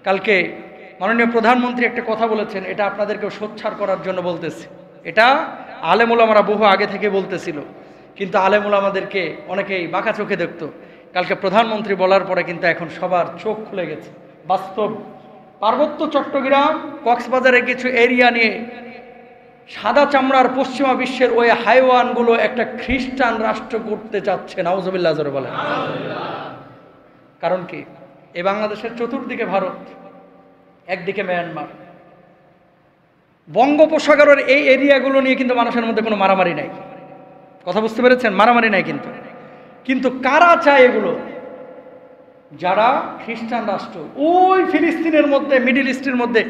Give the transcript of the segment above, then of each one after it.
কালকে মাননীয় প্রধানমন্ত্রী একটা কথা বলেছেন, এটা আপনাদেরকেও সোচ্চার করার জন্য বলতেছি। এটা আলেম ওলামারা বহু আগে থেকে বলতেছিল, কিন্তু আলেম ওলামাদেরকে অনেকেই বাঁকা চোখে দেখতো। কালকে প্রধানমন্ত্রী বলার পরে কিন্তু এখন সবার চোখ খুলে গেছে। বাস্তব পার্বত্য চট্টগ্রাম কক্সবাজারের কিছু এরিয়া নিয়ে সাদা চামড়ার পশ্চিমা বিশ্বের ওই হাইওয়ানগুলো একটা খ্রিস্টান রাষ্ট্র করতে চাচ্ছে। নাউজুবিল্লাহ জোরে বলেন। কারণ কি? এই বাংলাদেশের চতুর্দিকে ভারত, একদিকে মায়ানমার, বঙ্গোপসাগরের এই এরিয়াগুলো নিয়ে কিন্তু মানুষের মধ্যে কোনো মারামারি নাই। কথা বুঝতে পেরেছেন? মারামারি নাই। কিন্তু কারা চায় এগুলো? যারা খ্রিস্টান রাষ্ট্র, ওই ফিলিস্তিনের মধ্যে, মিডিল ইস্টের মধ্যে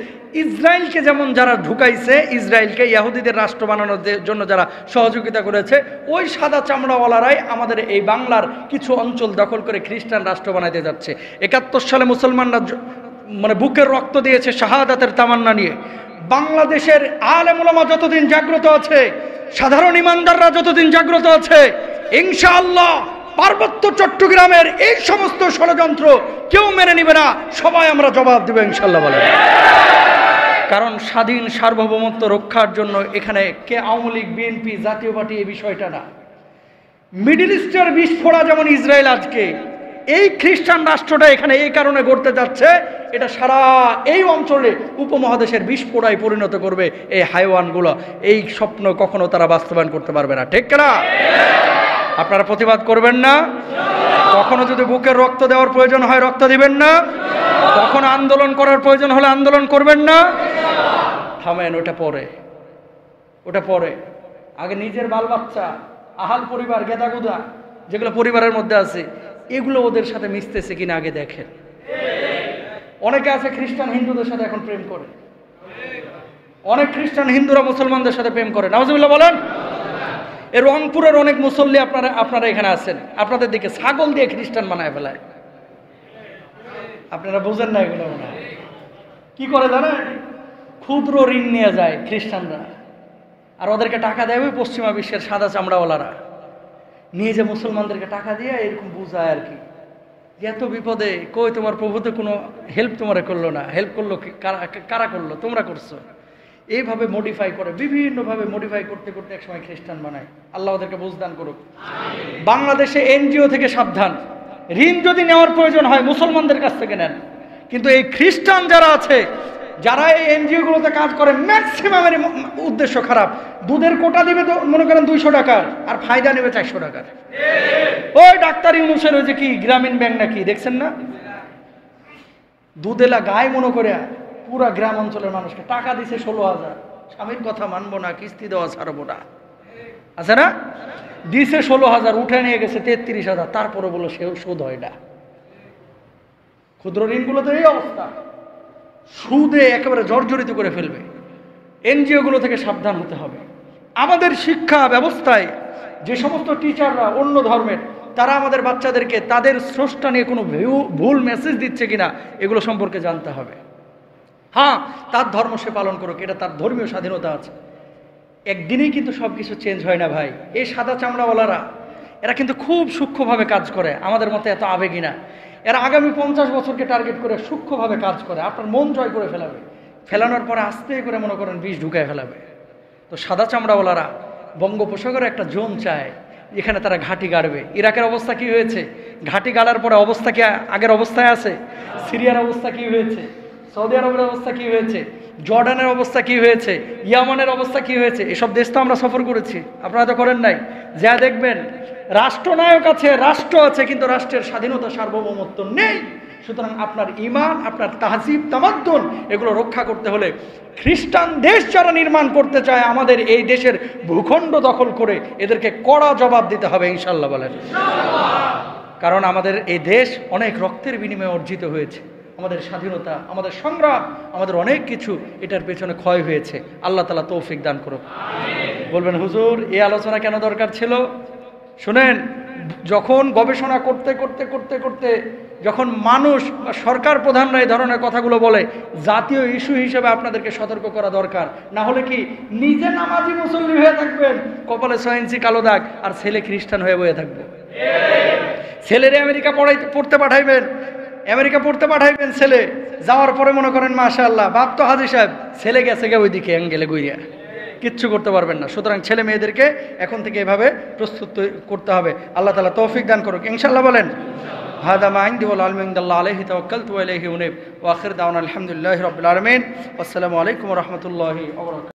ইসরায়েলকে যেমন যারা ঢুকাইছে, ইসরায়েলকে ইহুদিদের রাষ্ট্র বানানোর জন্য যারা সহযোগিতা করেছে, ওই সাদা চামড়াওয়ালারাই আমাদের এই বাংলার কিছু অঞ্চল দখল করে খ্রিস্টান রাষ্ট্র বানাইতে যাচ্ছে। 71 সালে মুসলমানরা মানে বুকের রক্ত দিয়েছে শাহাদাতের তামান্না নিয়ে। বাংলাদেশের আলেম ওলামা যতদিন জাগ্রত আছে, সাধারণ ইমানদাররা যতদিন জাগ্রত আছে, ইনশাআল্লাহ পার্বত্য চট্টগ্রামের এই সমস্ত ষড়যন্ত্র কেউ মেনে নিবে না। সবাই আমরা জবাব দেব ইনশাআল্লাহ বলে। কারণ স্বাধীন সার্বভৌমত্ব রক্ষার জন্য এখানে কে আওয়ামী লীগ, বিএনপি, জাতীয় পার্টি এই বিষয়টা না। মিডিল ইস্টের বিস্ফোরা যেমন ইসরায়েল আজকে এই খ্রিস্টান রাষ্ট্রটা এখানে এই কারণে গড়তে যাচ্ছে, এটা সারা এই অঞ্চলে উপমহাদেশের বিস্ফোরায় পরিণত করবে এই হাইওয়ানগুলো। এই স্বপ্ন কখনো তারা বাস্তবায়ন করতে পারবে না। ঠিক না? আপনারা প্রতিবাদ করবেন না? কখনো যদি বুকের রক্ত দেওয়ার প্রয়োজন হয় রক্ত দিবেন না? কখনো আন্দোলন করার প্রয়োজন হলে আন্দোলন করবেন না? থামেন, ওটা পরে। আগে নিজের বাল বাচ্চা, আহাল পরিবার, গেদাগুদা যেগুলো পরিবারের মধ্যে আছে, এগুলো ওদের সাথে মিশতেছে কিনা আগে দেখেন। অনেকে আছে খ্রিস্টান হিন্দুদের সাথে এখন প্রেম করে, অনেক খ্রিস্টান হিন্দুরা মুসলমানদের সাথে প্রেম করে। নাউজুবিল্লাহ বলেন। এই রংপুরের অনেক মুসল্লি আপনারা এখানে আছেন, আপনাদের দিকে ছাগল দিয়ে খ্রিস্টান বানায় ফেলায়। আপনারা বুঝেন না এগুলো। মনে হয় কি করে জানেন? ক্ষুদ্র ঋণ নিয়ে যায় খ্রিস্টানরা, আর ওদেরকে টাকা দেয় ওই পশ্চিমা বিশ্বের সাদা চামড়াওয়ালারা, নিয়ে যে মুসলমানদেরকে টাকা দিয়ে এরকম বুঝায় আর কি, এত বিপদে কই তোমার প্রভু তো কোনো হেল্প তোমারে করলো না। হেল্প করলো কারা করলো? তোমরা করছো। এইভাবে মডিফাই করে, বিভিন্নভাবে মডিফাই করতে করতে একসময় খ্রিস্টান বানায়। আল্লাহ ওদেরকে বুঝদান করুক। বাংলাদেশে এনজিও থেকে সাবধান। ঋণ যদি নেওয়ার প্রয়োজন হয় মুসলমানদের কাছ থেকে নেন, কিন্তু এই খ্রিস্টান যারা আছে, যারা এই এনজিওগুলোতে কাজ করে, ম্যাক্সিমামের উদ্দেশ্য খারাপ। দুধের কোটা দিবে তো মনে করেন 200 টাকার, আর ফায়দা নেবে 400 টাকার। ওই ডাক্তার ইউনূসের ওই যে কি গ্রামীণ ব্যাংক নাকি দেখছেন না, দুধেলা গায়ে মনে করে পুরা গ্রাম অঞ্চলের মানুষকে টাকা দিছে 16,000। স্বামীর কথা মানবো না, কিস্তি দেওয়া ছাড়বো না, আছে না? দিছে 16,000, উঠে নিয়ে গেছে 33,000, তারপরে বলো সেও শোধ হয় না। ক্ষুদ্র ঋণগুলোতে এই অবস্থা, সুদে একেবারে জর্জরিত করে ফেলবে। এনজিওগুলো থেকে সাবধান হতে হবে। আমাদের শিক্ষা ব্যবস্থায় যে সমস্ত টিচাররা অন্য ধর্মের, তারা আমাদের বাচ্চাদেরকে তাদের স্রষ্টা নিয়ে কোনো ভুল মেসেজ দিচ্ছে কিনা এগুলো সম্পর্কে জানতে হবে। হ্যাঁ, তার ধর্ম সে পালন করুক, এটা তার ধর্মীয় স্বাধীনতা আছে। একদিনেই কিন্তু সব কিছু চেঞ্জ হয় না ভাই। এই সাদা চামড়াওয়ালারা এরা কিন্তু খুব সূক্ষ্মভাবে কাজ করে, আমাদের মতো এত আবেগী না। এরা আগামী 50 বছরকে টার্গেট করে সূক্ষ্মভাবে কাজ করে, আপনার মন জয় করে ফেলাবে। ফেলানোর পরে আস্তে করে মনে করেন বিষ ঢুকায় ফেলাবে। তো সাদা চামড়াওয়ালারা বঙ্গোপসাগরে একটা জোন চায়, এখানে তারা ঘাঁটি গাড়বে। ইরাকের অবস্থা কি হয়েছে? ঘাঁটি গাড়ার পরে অবস্থা কি আগের অবস্থায় আছে? সিরিয়ার অবস্থা কি হয়েছে? সৌদি আরবের অবস্থা কি হয়েছে? জর্ডানের অবস্থা কি হয়েছে? ইয়ামানের অবস্থা কি হয়েছে? এসব দেশ তো আমরা সফর করেছি, আপনারা তো করেন নাই। যা দেখবেন রাষ্ট্রনায়ক আছে, রাষ্ট্র আছে, কিন্তু রাষ্ট্রের স্বাধীনতা সার্বভৌমত্ব নেই। সুতরাং আপনার ঈমান, আপনার তাহজিব, তামাদ্দুন এগুলো রক্ষা করতে হলে খ্রিস্টান দেশ যারা নির্মাণ করতে চায় আমাদের এই দেশের ভূখণ্ড দখল করে, এদেরকে কড়া জবাব দিতে হবে ইনশাআল্লাহ বলেন। কারণ আমাদের এই দেশ অনেক রক্তের বিনিময়ে অর্জিত হয়েছে। আমাদের স্বাধীনতা, আমাদের সংগ্রাম, আমাদের অনেক কিছু এটার পেছনে ক্ষয় হয়েছে। আল্লাহ তাআলা তৌফিক দান করুক। বলবেন হুজুর এই আলোচনা কেন দরকার ছিল? শুনেন, যখন গবেষণা করতে করতে করতে করতে যখন মানুষ বা সরকার প্রধানরা এই ধরনের কথাগুলো বলে, জাতীয় ইস্যু হিসেবে আপনাদেরকে সতর্ক করা দরকার। না হলে কি নিজে নামাজি মুসল্লি হয়ে থাকবেন, কপালে 6 ইঞ্চি কালো দাগ, আর ছেলে খ্রিস্টান হয়ে বয়ে থাকবে। ছেলেরে আমেরিকা পড়তে পাঠাইবেন, আমেরিকা পড়তে পাঠাইবেন ছেলে, যাওয়ার পরে মনে করেন মাশাআল্লাহ বাপ তো হাজী সাহেব, ছেলে গেছে গে ওইদিকে অ্যাঙ্গেলে গইয়া, কিচ্ছু করতে পারবেন না। সুতরাং ছেলে মেয়েদেরকে এখন থেকে এভাবে প্রস্তুত করতে হবে। আল্লাহ তাআলা তৌফিক দান করুক, ইনশাআল্লাহ বলেন। হাদা মা ইনদি ওয়াল ইলমু ইনদাল্লাহ আলাইহি তাওয়াক্কালতু ওয়া ইলাইহি উনীব ওয়া আখির দাওয়ানা আলহামদুলিল্লাহি রাব্বিল আলামিন। আসসালামু আলাইকুম ওয়া রাহমাতুল্লাহি ওয়া বারাকাতুহু।